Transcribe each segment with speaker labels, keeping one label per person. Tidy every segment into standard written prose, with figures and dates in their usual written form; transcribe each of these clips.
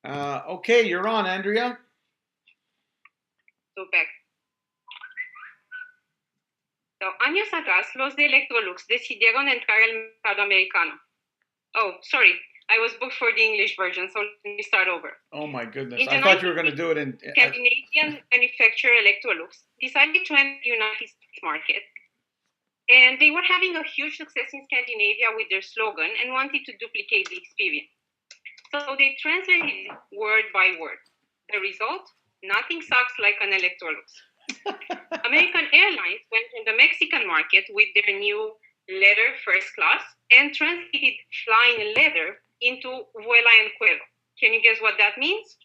Speaker 1: Okay, you're on, Andrea.
Speaker 2: Super. Años atrás, los de Electrolux decidieron entrar al mercado americano. Oh, sorry, I was booked for the English version, so let me start over.
Speaker 1: Oh my goodness!
Speaker 2: In
Speaker 1: I
Speaker 2: the
Speaker 1: thought you were going to do it in.
Speaker 2: Scandinavian manufacturer Electrolux decided to enter the United States market, and they were having a huge success in Scandinavia with their slogan and wanted to duplicate the experience. So they translated it word by word. The result? Nothing sucks like an Electrolux. American Airlines went in the Mexican market with their new leather first class and translated flying leather into vuela en cuero. Can you guess what that means?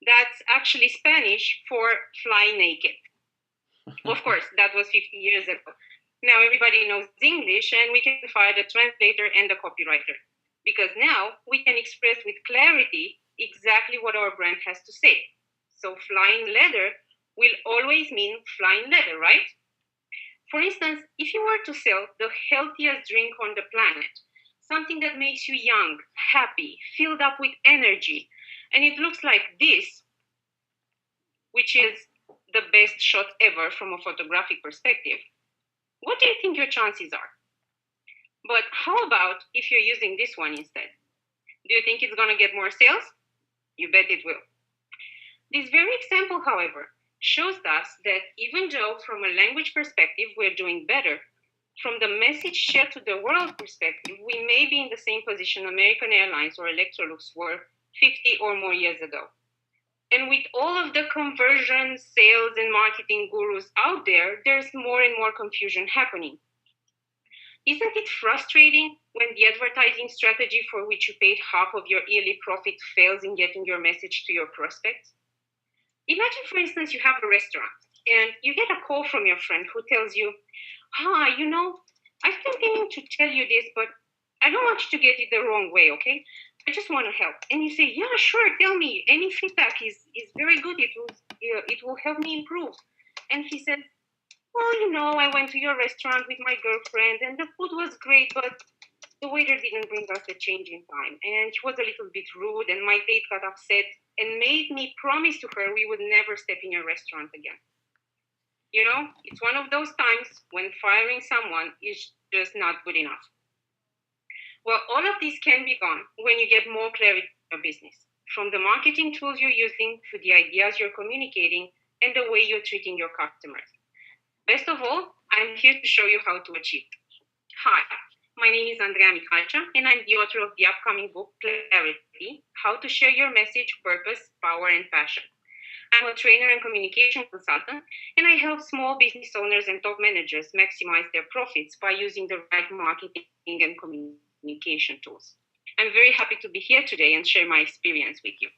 Speaker 2: That's actually Spanish for fly naked. Of course, that was 50 years ago. Now everybody knows English and we can find a translator and a copywriter. Because now we can express with clarity exactly what our brand has to say. So flying leather will always mean flying leather, right? For instance, if you were to sell the healthiest drink on the planet, something that makes you young, happy, filled up with energy, and it looks like this, which is the best shot ever from a photographic perspective, what do you think your chances are? But how about if you're using this one instead? Do you think it's going to get more sales? You bet it will. This very example, however, shows us that even though from a language perspective we're doing better, from the message shared to the world perspective, we may be in the same position American Airlines or Electrolux were 50 or more years ago. And with all of the conversion, sales, and marketing gurus out there, there's more and more confusion happening. Isn't it frustrating when the advertising strategy for which you paid half of your yearly profit fails in getting your message to your prospects? Imagine, for instance, you have a restaurant and you get a call from your friend who tells you, "Hi, I've been meaning to tell you this, but I don't want you to get it the wrong way, okay? I just want to help." And you say, "Yeah, sure, tell me. Any feedback is very good. It will help me improve." And he said, "Well, I went to your restaurant with my girlfriend and the food was great, but the waiter didn't bring us the change in time, and she was a little bit rude, and my date got upset and made me promise to her we would never step in your restaurant again." It's one of those times when firing someone is just not good enough. Well, all of this can be gone when you get more clarity in your business, from the marketing tools you're using to the ideas you're communicating and the way you're treating your customers. Best of all, I'm here to show you how to achieve it. Hi, my name is Adreea Michalcea, and I'm the author of the upcoming book, Clarity: How to Share Your Message, Purpose, Power, and Passion. I'm a trainer and communication consultant, and I help small business owners and top managers maximize their profits by using the right marketing and communication tools. I'm very happy to be here today and share my experience with you.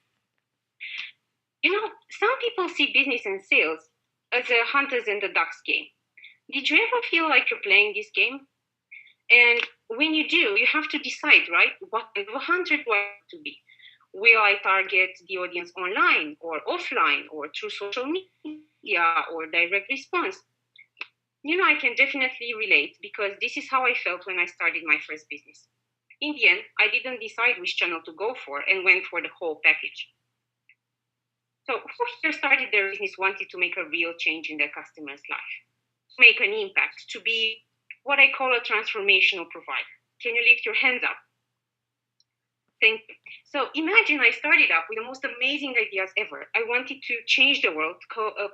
Speaker 2: Some people see business and sales as a hunters and the ducks game. Did you ever feel like you're playing this game? And when you do, you have to decide, right? What kind of a hunter do I want to be? Will I target the audience online or offline or through social media or direct response? I can definitely relate because this is how I felt when I started my first business. In the end, I didn't decide which channel to go for and went for the whole package. So who here started their business wanted to make a real change in their customer's life, to make an impact, to be what I call a transformational provider? Can you lift your hands up? Thank you. So imagine I started up with the most amazing ideas ever. I wanted to change the world,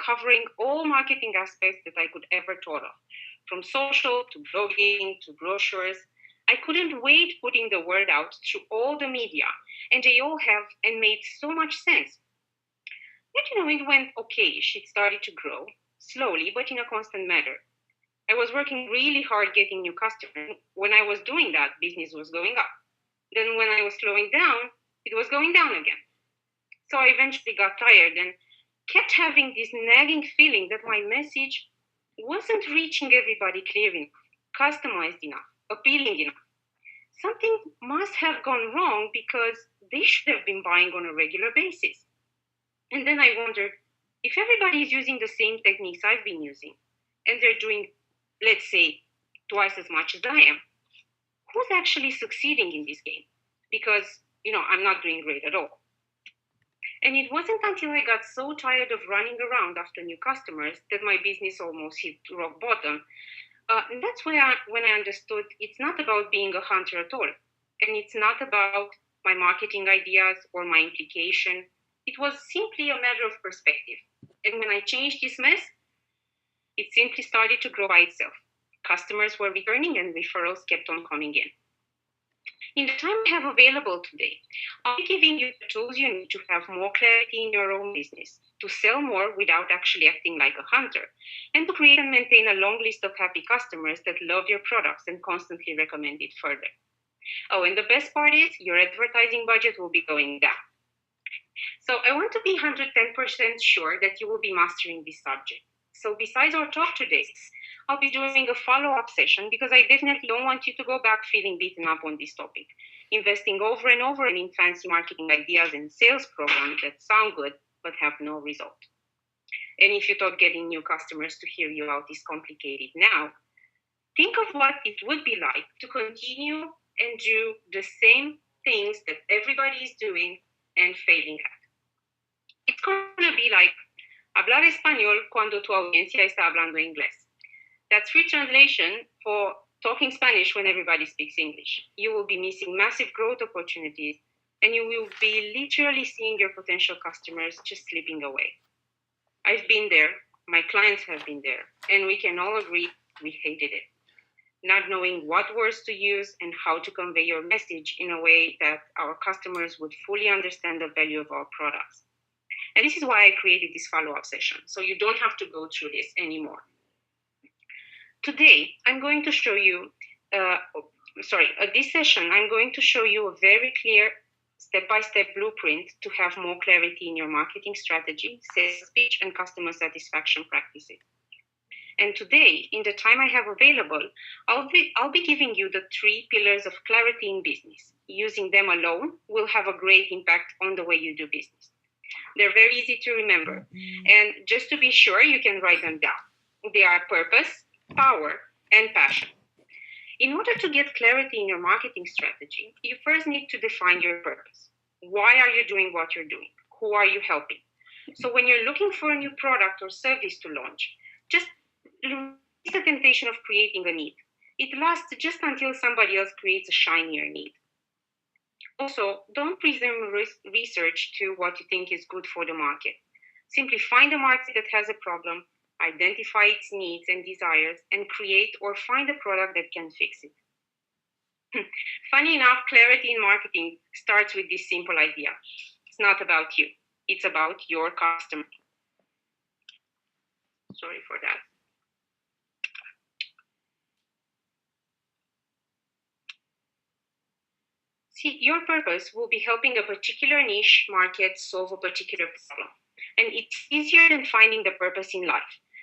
Speaker 2: covering all marketing aspects that I could ever thought of, from social to blogging to brochures. I couldn't wait putting the word out through all the media, and they all have and made so much sense. But it went okay. It started to grow, slowly, but in a constant manner. I was working really hard getting new customers. When I was doing that, business was going up. Then when I was slowing down, it was going down again. So I eventually got tired and kept having this nagging feeling that my message wasn't reaching everybody clear enough, customized enough, appealing enough. Something must have gone wrong because they should have been buying on a regular basis. And then I wondered, if everybody is using the same techniques I've been using, and they're doing, let's say, twice as much as I am, who's actually succeeding in this game? Because, I'm not doing great at all. And it wasn't until I got so tired of running around after new customers that my business almost hit rock bottom. And that's when I understood it's not about being a hunter at all. And it's not about my marketing ideas or my implication. It was simply a matter of perspective. And when I changed this mess, it simply started to grow by itself. Customers were returning and referrals kept on coming in. In the time I have available today, I'll be giving you the tools you need to have more clarity in your own business, to sell more without actually acting like a hunter, and to create and maintain a long list of happy customers that love your products and constantly recommend it further. Oh, and the best part is your advertising budget will be going down. So I want to be 110% sure that you will be mastering this subject. So besides our talk today, I'll be doing a follow-up session because I definitely don't want you to go back feeling beaten up on this topic, investing over and over in fancy marketing ideas and sales programs that sound good but have no result. And if you thought getting new customers to hear you out is complicated now, think of what it would be like to continue and do the same things that everybody is doing and failing at. It's going to be like hablar español cuando tu audiencia está hablando inglés. That's free translation for talking Spanish when everybody speaks English. You will be missing massive growth opportunities, and you will be literally seeing your potential customers just slipping away. I've been there, my clients have been there, and we can all agree we hated it. Not knowing what words to use and how to convey your message in a way that our customers would fully understand the value of our products. And this is why I created this follow-up session, so you don't have to go through this anymore. Today, I'm going to show you, this session, I'm going to show you a very clear step-by-step blueprint to have more clarity in your marketing strategy, sales pitch, and customer satisfaction practices. And today, in the time I have available, I'll be giving you the 3 pillars of clarity in business. Using them alone will have a great impact on the way you do business. They're very easy to remember. And just to be sure, you can write them down. They are purpose, power, and passion. In order to get clarity in your marketing strategy, you first need to define your purpose. Why are you doing what you're doing? Who are you helping? So when you're looking for a new product or service to launch, just resist the temptation of creating a need. It lasts just until somebody else creates a shinier need. Also, don't presume research to what you think is good for the market. Simply find a market that has a problem, identify its needs and desires, and create or find a product that can fix it. Funny enough, clarity in marketing starts with this simple idea. It's not about you. It's about your customer. Sorry for that. See, your purpose will be helping a particular niche market solve a particular problem. And it's easier than finding the purpose in life.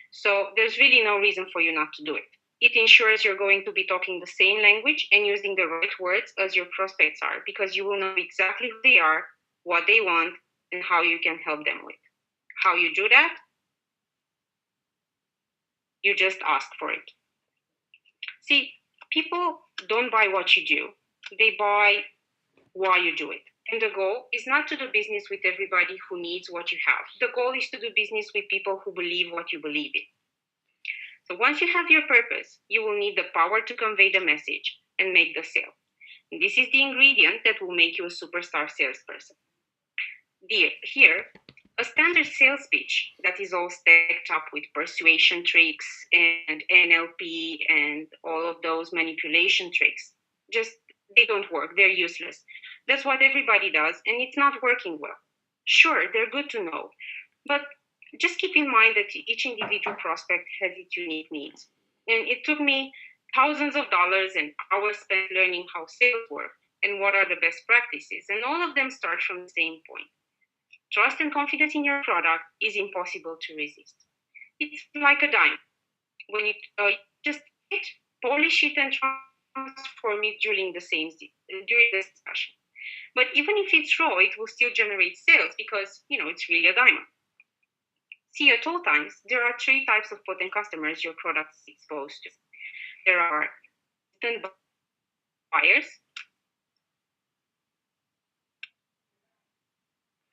Speaker 2: So there's really no reason for you not to do it. It ensures you're going to be talking the same language and using the right words as your prospects are, because you will know exactly who they are, what they want, and how you can help them with. How you do that? You just ask for it. See, people don't buy what you do. They buy why you do it. And the goal is not to do business with everybody who needs what you have. The goal is to do business with people who believe what you believe in. So once you have your purpose, you will need the power to convey the message and make the sale. And this is the ingredient that will make you a superstar salesperson. Here, a standard sales pitch that is all stacked up with persuasion tricks and NLP and all of those manipulation tricks, they don't work. They're useless. That's what everybody does, and it's not working well. Sure, they're good to know, but just keep in mind that each individual prospect has its unique needs. And it took me thousands of dollars and hours spent learning how sales work and what are the best practices, and all of them start from the same point. Trust and confidence in your product is impossible to resist. It's like a dime. When you just polish it and transform it during the discussion. But even if it's raw, it will still generate sales because, it's really a diamond. See, at all times, there are 3 types of potent customers your product is exposed to. There are instant buyers,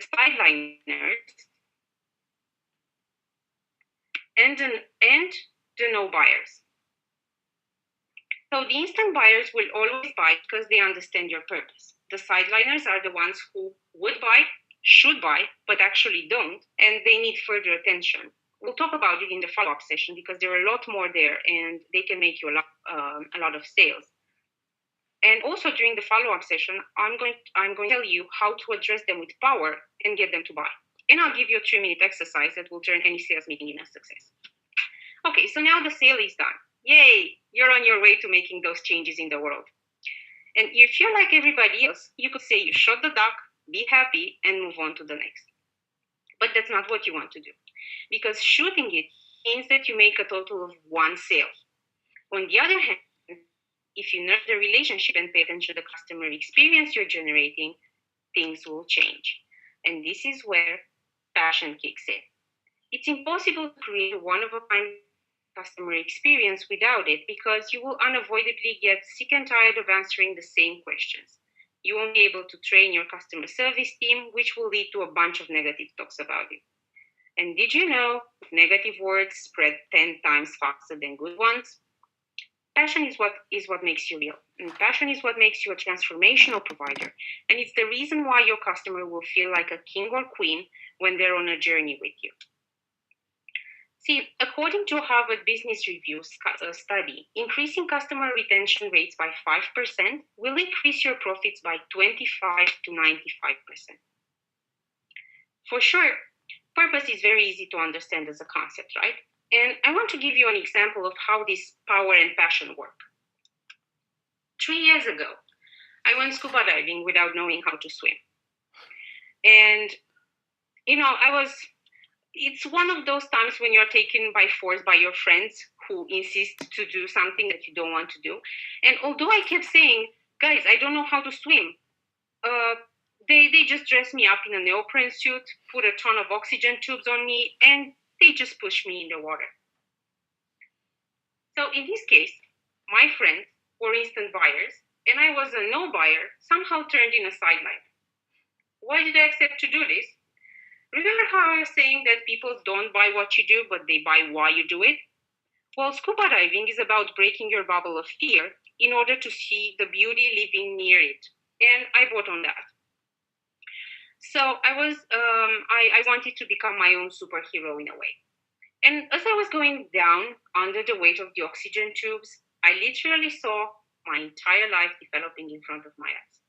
Speaker 2: sideliners, and the no buyers. So the instant buyers will always buy because they understand your purpose. The sideliners are the ones who would buy, should buy, but actually don't, and they need further attention. We'll talk about it in the follow-up session because there are a lot more there, and they can make you a lot of sales. And also during the follow-up session, I'm going to tell you how to address them with power and get them to buy. And I'll give you a 3-minute exercise that will turn any sales meeting into a success. Okay, so now the sale is done. Yay, you're on your way to making those changes in the world. And if you're like everybody else, you could say you shot the duck, be happy, and move on to the next. But that's not what you want to do, because shooting it means that you make a total of 1 sale. On the other hand, if you nurture the relationship and pay attention to the customer experience you're generating, things will change. And this is where passion kicks in. It's impossible to create a one-of-a-kind customer experience without it, because you will unavoidably get sick and tired of answering the same questions. You won't be able to train your customer service team, which will lead to a bunch of negative talks about you. And did you know negative words spread 10 times faster than good ones? Passion is what makes you real. And passion is what makes you a transformational provider. And it's the reason why your customer will feel like a king or queen when they're on a journey with you. See, according to Harvard Business Review study, increasing customer retention rates by 5% will increase your profits by 25 to 95%. For sure, purpose is very easy to understand as a concept, right? And I want to give you an example of how this power and passion work. 3 years ago, I went scuba diving without knowing how to swim. And, it's one of those times when you're taken by force by your friends who insist to do something that you don't want to do. And although I kept saying, guys, I don't know how to swim, they just dressed me up in a neoprene suit, put a ton of oxygen tubes on me, and they just pushed me in the water. So in this case, my friends were instant buyers, and I was a no buyer, somehow turned in a sideline. Why did I accept to do this? Remember how I was saying that people don't buy what you do, but they buy why you do it? Well, scuba diving is about breaking your bubble of fear in order to see the beauty living near it. And I bought on that. So I wanted to become my own superhero in a way. And as I was going down under the weight of the oxygen tubes, I literally saw my entire life developing in front of my eyes.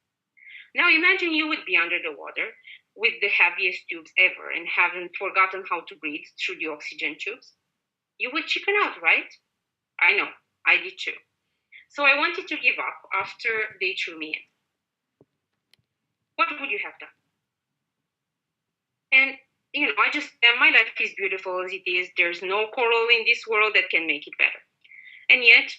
Speaker 2: Now imagine you would be under the water with the heaviest tubes ever and haven't forgotten how to breathe through the oxygen tubes. You would chicken out, right? I know, I did too. So I wanted to give up after they threw me in. What would you have done? And my life is beautiful as it is. There's no coral in this world that can make it better. And yet,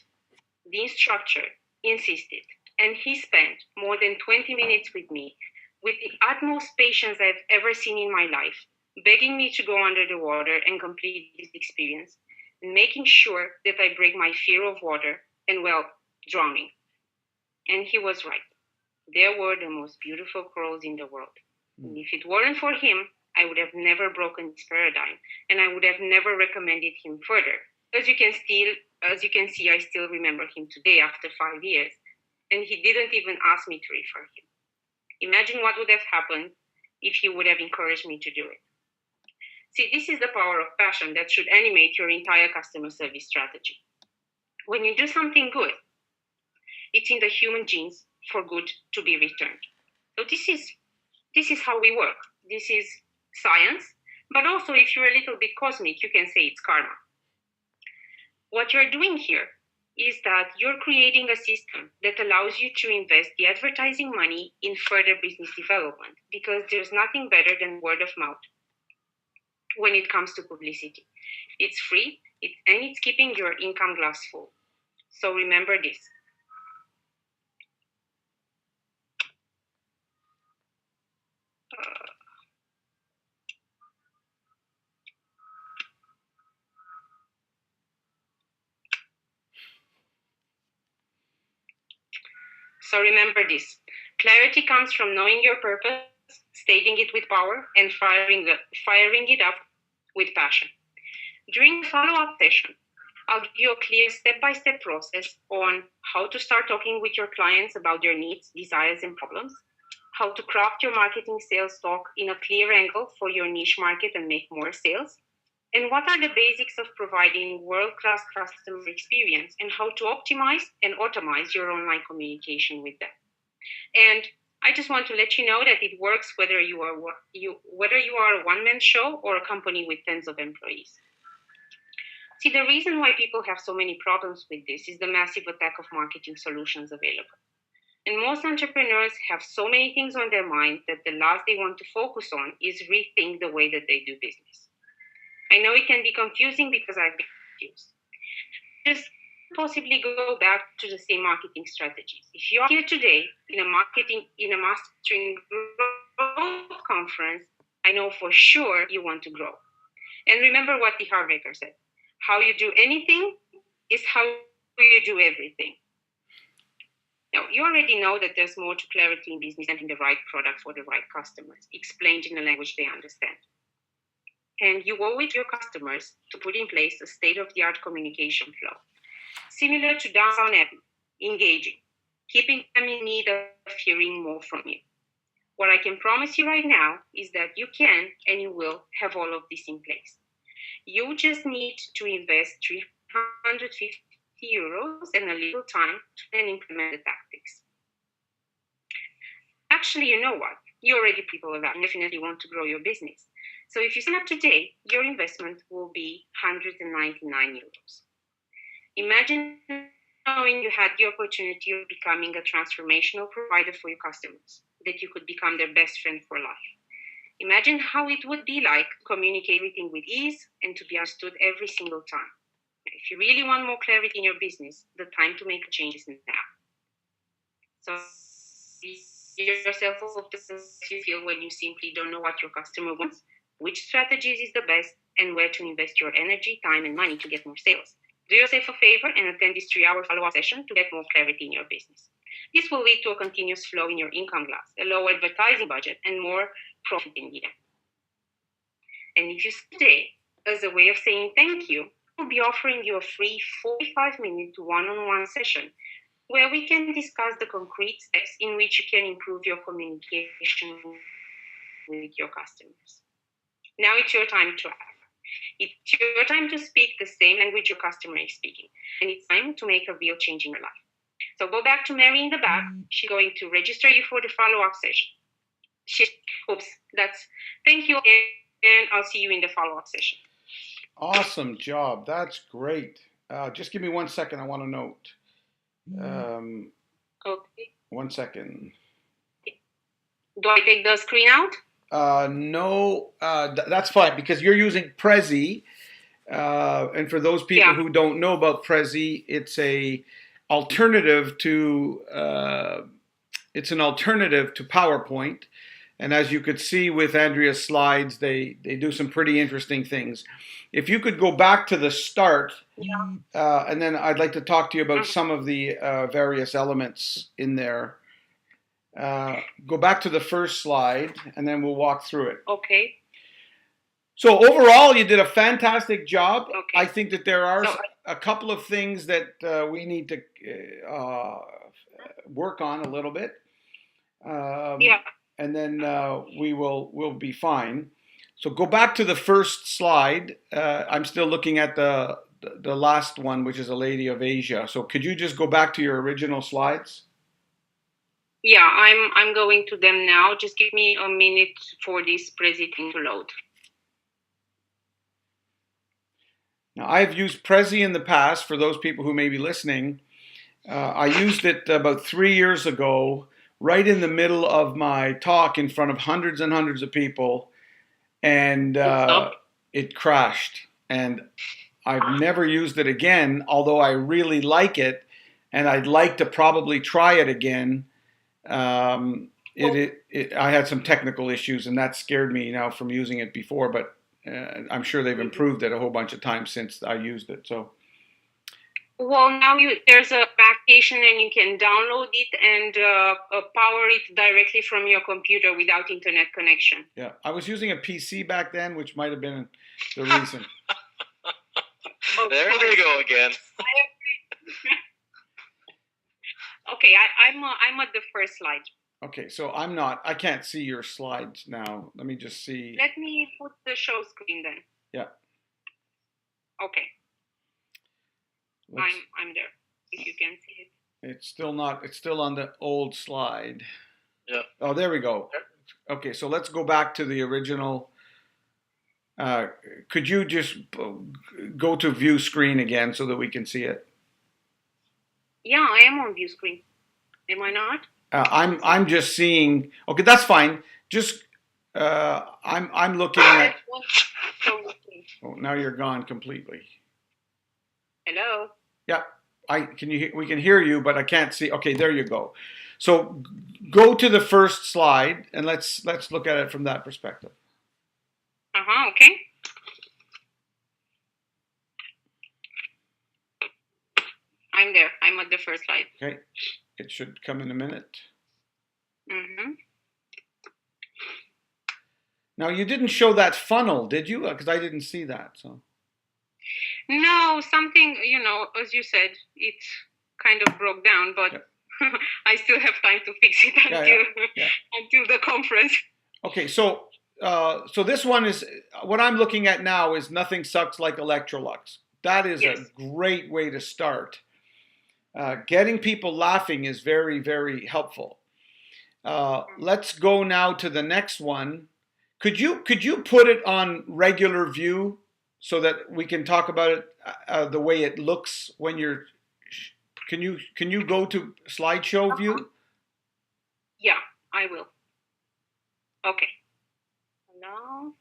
Speaker 2: the instructor insisted, and he spent more than 20 minutes with me, with the utmost patience I've ever seen in my life, begging me to go under the water and complete this experience, and making sure that I break my fear of water and, drowning. And he was right. There were the most beautiful corals in the world. And if it weren't for him, I would have never broken his paradigm, and I would have never recommended him further. As you can see, I still remember him today after 5 years, and he didn't even ask me to refer him. Imagine what would have happened if he would have encouraged me to do it. See, this is the power of passion that should animate your entire customer service strategy. When you do something good, it's in the human genes for good to be returned. So this is how we work. This is science, but also if you're a little bit cosmic, you can say it's karma. What you're doing here is that you're creating a system that allows you to invest the advertising money in further business development, because there's nothing better than word of mouth when it comes to publicity. It's free, and it's keeping your income glass full. So remember this. So remember this. Clarity comes from knowing your purpose, stating it with power, and firing it up with passion. During the follow-up session, I'll give you a clear step-by-step process on how to start talking with your clients about their needs, desires, and problems, how to craft your marketing sales talk in a clear angle for your niche market and make more sales, and what are the basics of providing world-class customer experience and how to optimize and automate your online communication with them. And I just want to let you know that it works whether you are a one-man show or a company with tens of employees. See, the reason why people have so many problems with this is the massive attack of marketing solutions available. And most entrepreneurs have so many things on their mind that the last they want to focus on is rethink the way that they do business. I know it can be confusing because I've been confused. Just possibly go back to the same marketing strategies. If you are here today in a mastering growth conference, I know for sure you want to grow. And remember what the Heartbreaker said. How you do anything is how you do everything. Now, you already know that there's more to clarity in business than the right product for the right customers, explained in a language they understand. And you owe it to your customers to put in place a state-of-the-art communication flow, similar to Downtown Abbey, engaging, keeping them in need of hearing more from you. What I can promise you right now is that you can and you will have all of this in place. You just need to invest 350 euros and a little time to then implement the tactics. Actually, you know what? You already people that definitely want to grow your business. So if you sign up today, your investment will be 199 euros. Imagine knowing you had the opportunity of becoming a transformational provider for your customers, that you could become their best friend for life. Imagine how it would be like to communicate everything with ease and to be understood every single time. If you really want more clarity in your business, the time to make a change is now. So give yourself all the things you feel when you simply don't know what your customer wants, which strategies is the best, and where to invest your energy, time, and money to get more sales. Do yourself a favor and attend this 3-hour follow-up session to get more clarity in your business. This will lead to a continuous flow in your income glass, a lower advertising budget, and more profit in the end. And if you stay, as a way of saying thank you, we'll be offering you a free 45-minute one-on-one session where we can discuss the concrete steps in which you can improve your communication with your customers. Now it's your time to act. It's your time to speak the same language your customer is speaking, and it's time to make a real change in your life. So go back to Mary in the back. She's going to register you for the follow-up session. Thank you, and I'll see you in the follow-up session.
Speaker 1: Awesome job. That's great. Just give me 1 second. I want to note.
Speaker 2: Okay.
Speaker 1: 1 second.
Speaker 2: Do I take the screen out?
Speaker 1: No, that's fine because you're using Prezi. And for those people who don't know about Prezi, it's an alternative to PowerPoint. And as you could see with Adreea's slides, they do some pretty interesting things. If you could go back to the start, and then I'd like to talk to you about some of the various elements in there. Go back to the first slide, and then we'll walk through it.
Speaker 2: Okay.
Speaker 1: So overall, you did a fantastic job.
Speaker 2: Okay.
Speaker 1: I think that there are a couple of things that we need to work on a little bit. And then we'll be fine. So go back to the first slide. I'm still looking at the last one, which is a lady of Asia. So could you just go back to your original slides?
Speaker 2: Yeah, I'm going to them now. Just give me a minute for this presentation to load.
Speaker 1: Now, I've used Prezi in the past. For those people who may be listening, I used it about 3 years ago, right in the middle of my talk in front of hundreds and hundreds of people, and it crashed. And I've never used it again, although I really like it, and I'd like to probably try it again. I had some technical issues, and that scared me now from using it before, but I'm sure they've improved it a whole bunch of times since I used it. So,
Speaker 2: Well, now there's a application and you can download it and power it directly from your computer without internet connection.
Speaker 1: Yeah, I was using a PC back then, which might have been the reason.
Speaker 3: There they go again.
Speaker 2: Okay, I'm at the first slide.
Speaker 1: Okay, so I'm not. I can't see your slides now. Let me just see.
Speaker 2: Let me put the show screen then.
Speaker 1: Yeah.
Speaker 2: Okay. I'm there. If you can see it.
Speaker 1: It's still not. It's still on the old slide.
Speaker 3: Yeah.
Speaker 1: Oh, there we go. Okay, so let's go back to the original. Could you just go to view screen again so that we can see it?
Speaker 2: Yeah, I am on view screen. Am I not?
Speaker 1: I'm just seeing. Okay, that's fine. Just I'm looking at. Oh, now you're gone completely.
Speaker 2: Hello.
Speaker 1: Yeah, we can hear you, but I can't see. Okay, there you go. So go to the first slide and let's look at it from that perspective.
Speaker 2: Okay. I'm there. I'm at the first slide.
Speaker 1: Okay, it should come in a minute. Now you didn't show that funnel, did you? Because I didn't see that. So.
Speaker 2: No, something, as you said, it kind of broke down, but yeah. I still have time to fix it until the conference.
Speaker 1: Okay, so this one is what I'm looking at now is Nothing Sucks Like Electrolux. That is a great way to start. Getting people laughing is very, very helpful. Let's go now to the next one. Could you put it on regular view so that we can talk about it the way it looks when you're? Can you go to slideshow view?
Speaker 2: Yeah, I will. Okay. Now.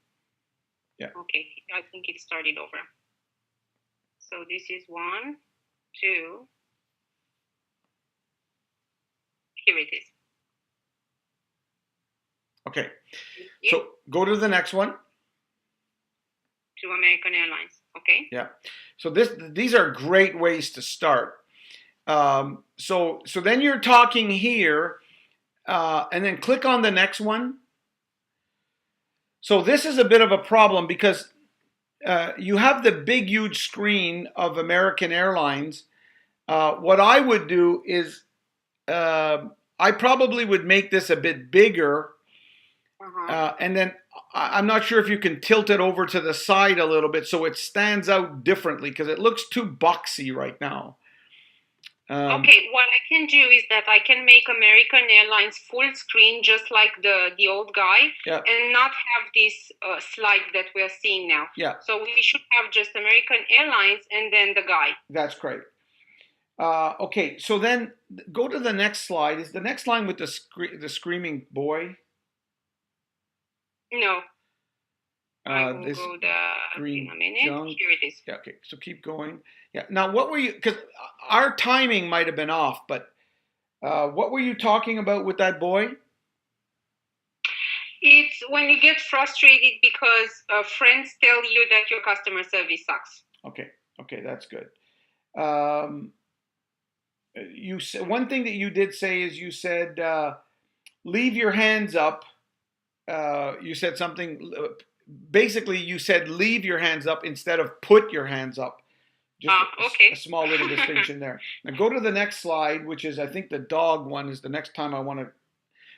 Speaker 1: Yeah.
Speaker 2: Okay, I think it started over. So this is 1, 2. Here it is.
Speaker 1: Okay. So go to the next one.
Speaker 2: To American Airlines. Okay.
Speaker 1: Yeah. So these are great ways to start. So then you're talking here, and then click on the next one. So this is a bit of a problem because you have the big, huge screen of American Airlines. What I would do is I probably would make this a bit bigger. And then I'm not sure if you can tilt it over to the side a little bit so it stands out differently because it looks too boxy right now.
Speaker 2: Okay, what I can do is that I can make American Airlines full screen just like the old guy and not have this slide that we're seeing now.
Speaker 1: Yeah. So
Speaker 2: we should have just American Airlines and then the guy.
Speaker 1: That's great. Okay, so then go to the next slide. Is the next line with the screaming boy?
Speaker 2: No. I will
Speaker 1: this
Speaker 2: go
Speaker 1: green
Speaker 2: in a minute.
Speaker 1: junk.
Speaker 2: Here it is.
Speaker 1: Yeah, okay, so keep going. Yeah. Now, what were you? Because our timing might have been off, but what were you talking about with that boy?
Speaker 2: It's when you get frustrated because friends tell you that your customer service sucks.
Speaker 1: Okay, that's good. You said one thing that you did say is you said leave your hands up. You said something. Basically, you said leave your hands up instead of put your hands up. Just
Speaker 2: okay.
Speaker 1: A small little distinction there. Now go to the next slide, which is I think the dog one is the next time I want to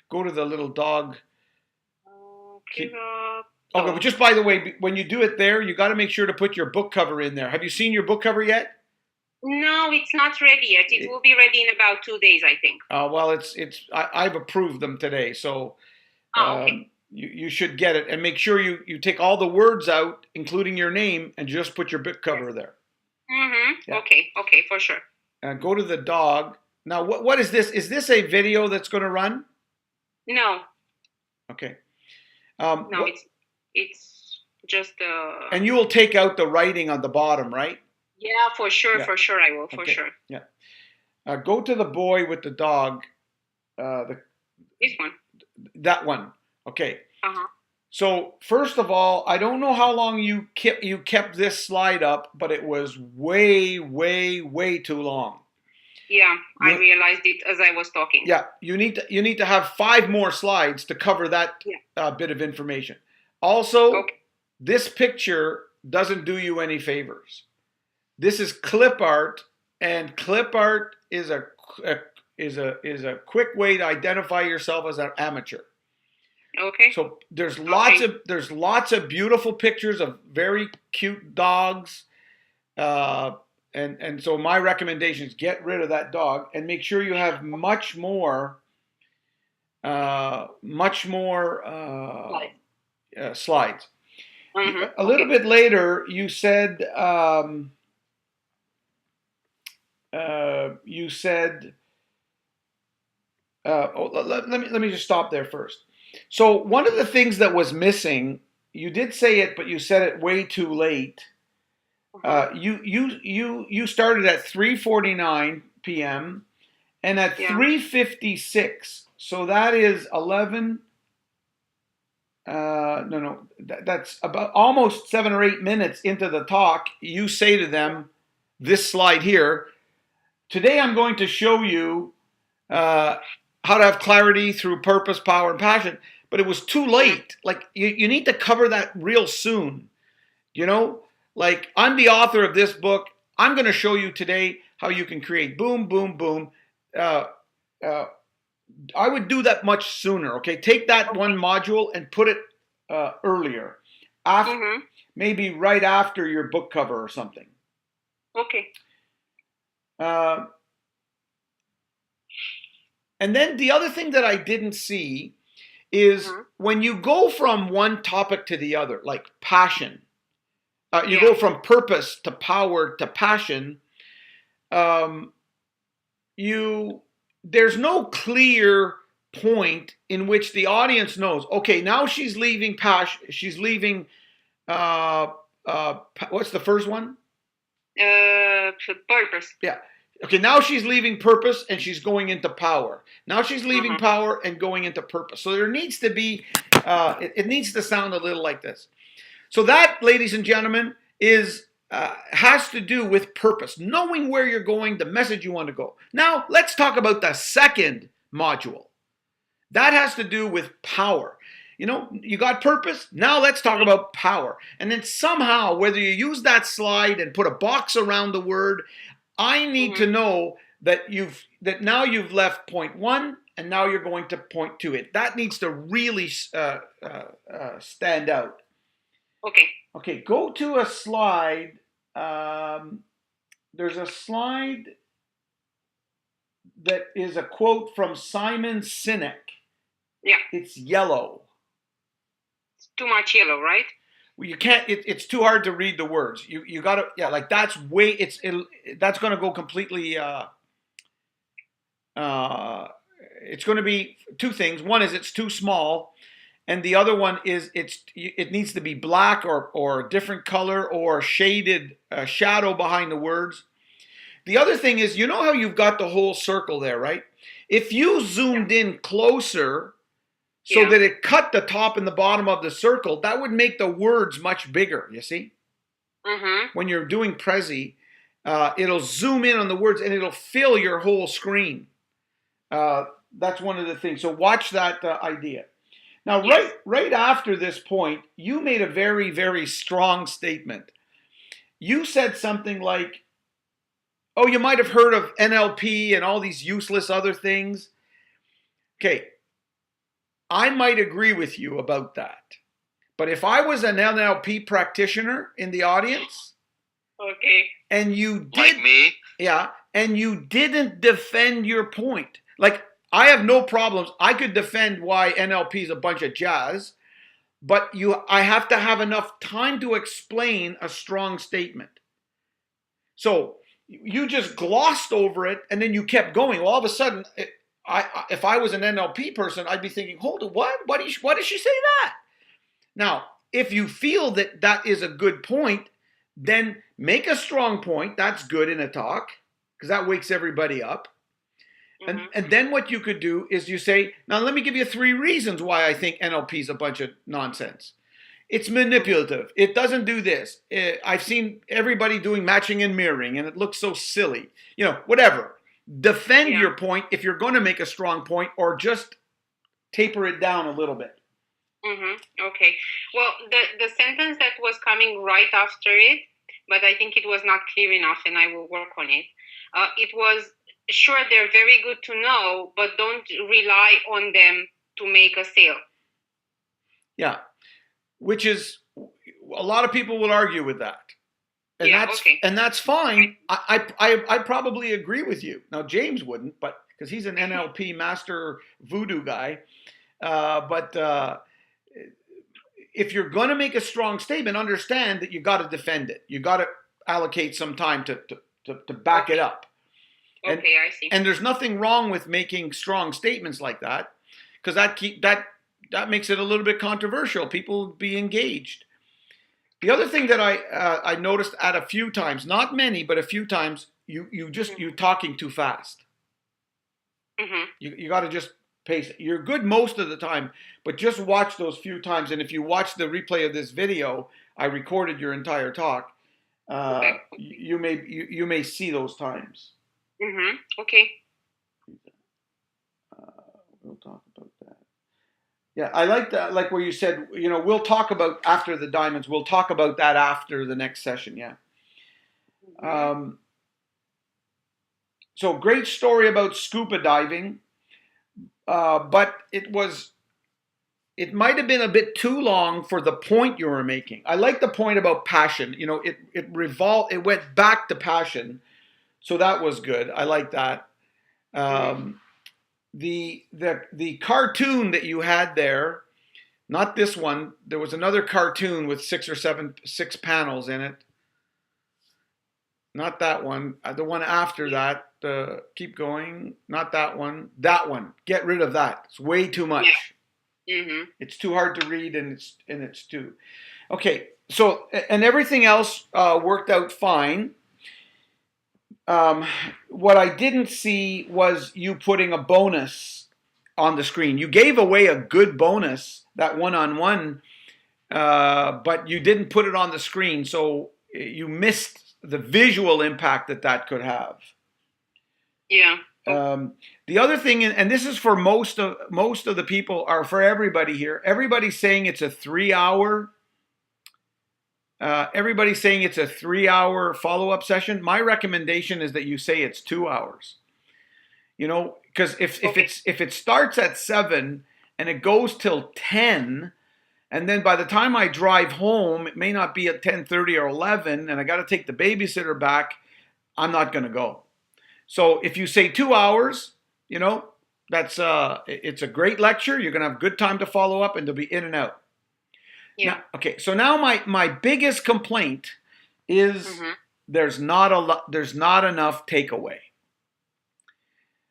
Speaker 1: go to the little dog. Okay, but just by the way, when you do it there, you got to make sure to put your book cover in there. Have you seen your book cover yet?
Speaker 2: No, it's not ready yet. It will be ready in about 2 days, I think.
Speaker 1: Well, I've approved them today, so
Speaker 2: okay.
Speaker 1: You should get it, and make sure you take all the words out, including your name, and just put your book cover there.
Speaker 2: Yeah. Okay, for sure.
Speaker 1: Go to the dog. Now, what is this? Is this a video that's going to run?
Speaker 2: No.
Speaker 1: Okay.
Speaker 2: No, it's just.
Speaker 1: And you will take out the writing on the bottom, right?
Speaker 2: Yeah, for sure.
Speaker 1: Yeah.
Speaker 2: For sure, I will. For sure.
Speaker 1: Yeah. Go to the boy with the dog.
Speaker 2: This one.
Speaker 1: That one. Okay. So first of all, I don't know how long you kept this slide up, but it was way, way, way too long.
Speaker 2: Yeah, I
Speaker 1: You
Speaker 2: realized it as I was talking.
Speaker 1: Yeah, you need to have 5 more slides to cover that
Speaker 2: Yeah.
Speaker 1: bit of information. Also,
Speaker 2: Okay.
Speaker 1: this picture doesn't do you any favors. This is clip art, and clip art is a quick way to identify yourself as an amateur.
Speaker 2: Okay.
Speaker 1: So there's lots of beautiful pictures of very cute dogs, and so my recommendation is get rid of that dog and make sure you have much more slides. A little bit later, you said let me just stop there first. So one of the things that was missing, you did say it, but you said it way too late. You started at 3:49 p.m. and at 3:56. So that is 11. No, that's about almost 7 or 8 minutes into the talk. You say to them, this slide here. Today I'm going to show you how to have clarity through purpose, power, and passion. But it was too late. Like you need to cover that real soon. You know, like I'm the author of this book. I'm going to show you today how you can create boom, boom, boom. I would do that much sooner. Okay, take that one module and put it earlier, maybe right after your book cover or something.
Speaker 2: Okay.
Speaker 1: And then the other thing that I didn't see is when you go from one topic to the other, like passion, you go from purpose to power to passion. There's no clear point in which the audience knows, okay, now she's leaving passion. She's leaving. What's the first one?
Speaker 2: Purpose.
Speaker 1: Yeah. Okay, now she's leaving purpose and she's going into power. Now she's leaving power and going into purpose. So there needs to be, it needs to sound a little like this. So that, ladies and gentlemen, has to do with purpose, knowing where you're going, the message you want to go. Now, let's talk about the second module. That has to do with power. You know, you got purpose. Now let's talk about power. And then somehow, whether you use that slide and put a box around the word, I need to know that now you've left point 1 and now you're going to point 2. That needs to really stand out.
Speaker 2: Okay.
Speaker 1: Okay, go to a slide. There's a slide that is a quote from Simon Sinek.
Speaker 2: Yeah.
Speaker 1: It's yellow.
Speaker 2: It's too much yellow, right?
Speaker 1: Well, you can't. It's too hard to read the words. You got to. Yeah, like that's way. That's going to go completely. It's going to be 2 things. One is it's too small, and the other one is it needs to be black or a different color or shaded shadow behind the words. The other thing is, you know how you've got the whole circle there, right? If you zoomed in closer, so that it cut the top and the bottom of the circle, that would make the words much bigger, you see? When you're doing Prezi, it'll zoom in on the words and it'll fill your whole screen. That's one of the things. So watch that idea. Now, right after this point, you made a very, very strong statement. You said something like, oh, you might have heard of NLP and all these useless other things. Okay. I might agree with you about that. But if I was an NLP practitioner in the audience, and you did,
Speaker 3: like me,
Speaker 1: and you didn't defend your point, like I have no problems. I could defend why NLP is a bunch of jazz, but I have to have enough time to explain a strong statement. So you just glossed over it, and then you kept going. Well, all of a sudden, if I was an NLP person, I'd be thinking, hold on, what? Why did she say that? Now, if you feel that is a good point, then make a strong point. That's good in a talk because that wakes everybody up. And then what you could do is you say, now let me give you 3 reasons why I think NLP is a bunch of nonsense. It's manipulative. It doesn't do this. I've seen everybody doing matching and mirroring, and it looks so silly. Whatever. Defend your point if you're going to make a strong point, or just taper it down a little bit.
Speaker 2: Okay. Well, the sentence that was coming right after it, but I think it was not clear enough, and I will work on it. It was, sure, they're very good to know, but don't rely on them to make a sale.
Speaker 1: Yeah. Which is, a lot of people will argue with that. And that's fine. I probably agree with you. Now, James wouldn't, but because he's an NLP master voodoo guy. But if you're going to make a strong statement, understand that you got to defend it. You got to allocate some time to back it up. I see. And there's nothing wrong with making strong statements like that, because that makes it a little bit controversial. People will be engaged. The other thing that I noticed at a few times, not many, but a few times, you're talking too fast. You got to just pace it. You're good most of the time, but just watch those few times. And if you watch the replay of this video, I recorded your entire talk. You may see those times.
Speaker 2: Okay.
Speaker 1: We'll talk about that. Yeah, I like that. Like where you said, we'll talk about after the diamonds. We'll talk about that after the next session. Yeah. So great story about scuba diving, but it might have been a bit too long for the point you were making. I like the point about passion. It went back to passion, so that was good. I like that. The cartoon that you had there, not this one. There was another cartoon with 6 panels in it. Not that one. The one after that. Keep going. Not that one. That one. Get rid of that. It's way too much. It's too hard to read, and it's too. Okay. So, and everything else worked out fine. What I didn't see was you putting a bonus on the screen. You gave away a good bonus, that one-on-one, but you didn't put it on the screen, so you missed the visual impact that could have.
Speaker 2: Yeah.
Speaker 1: The other thing, and this is for most of the people, or for everybody here. Everybody's saying it's a 3-hour. Everybody's saying it's a 3-hour follow-up session. My recommendation is that you say it's 2 hours. Because if it starts at 7 and it goes till 10, and then by the time I drive home, it may not be at 10:30 or 11, and I got to take the babysitter back, I'm not going to go. So if you say 2 hours, that's it's a great lecture. You're going to have good time to follow up, and they'll be in and out.
Speaker 2: Yeah.
Speaker 1: So now my biggest complaint is there's not enough takeaway.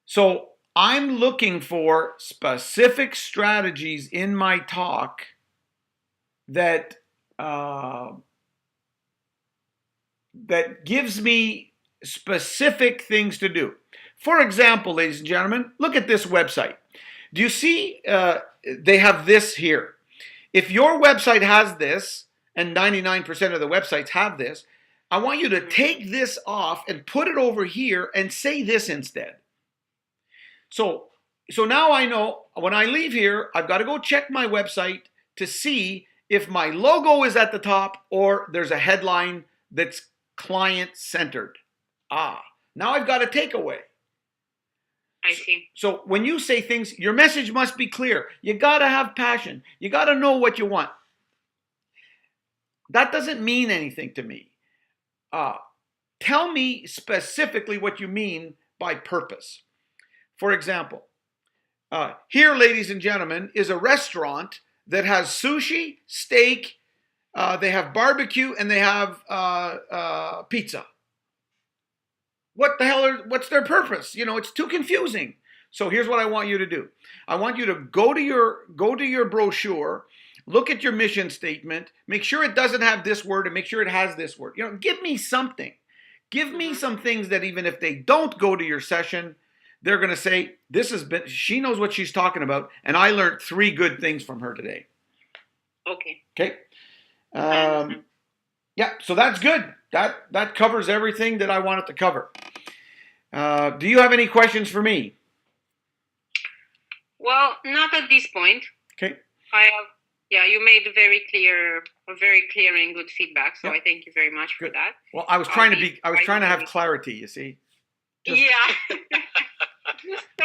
Speaker 1: So I'm looking for specific strategies in my talk that gives me specific things to do. For example, ladies and gentlemen, look at this website. Do you see they have this here? If your website has this, and 99% of the websites have this, I want you to take this off and put it over here and say this instead. So now I know when I leave here, I've got to go check my website to see if my logo is at the top or there's a headline that's client-centered. Now I've got a takeaway.
Speaker 2: I see.
Speaker 1: So when you say things, your message must be clear. You got to have passion. You got to know what you want. That doesn't mean anything to me. Tell me specifically what you mean by purpose. For example, here, ladies and gentlemen, is a restaurant that has sushi, steak, they have barbecue, and they have pizza. What the hell what's their purpose? It's too confusing. So here's what I want you to do. I want you to go to your brochure, look at your mission statement, make sure it doesn't have this word and make sure it has this word. Give me something. Give me some things that even if they don't go to your session, they're going to say, she knows what she's talking about, and I learned 3 good things from her today.
Speaker 2: Okay.
Speaker 1: Okay. Yeah, so that's good. That covers everything that I wanted to cover. Do you have any questions for me?
Speaker 2: Well, not at this point.
Speaker 1: Okay.
Speaker 2: You made a very clear and good feedback. So I thank you very much for that.
Speaker 1: Well, I was trying to have clarity, you see.
Speaker 2: Yeah.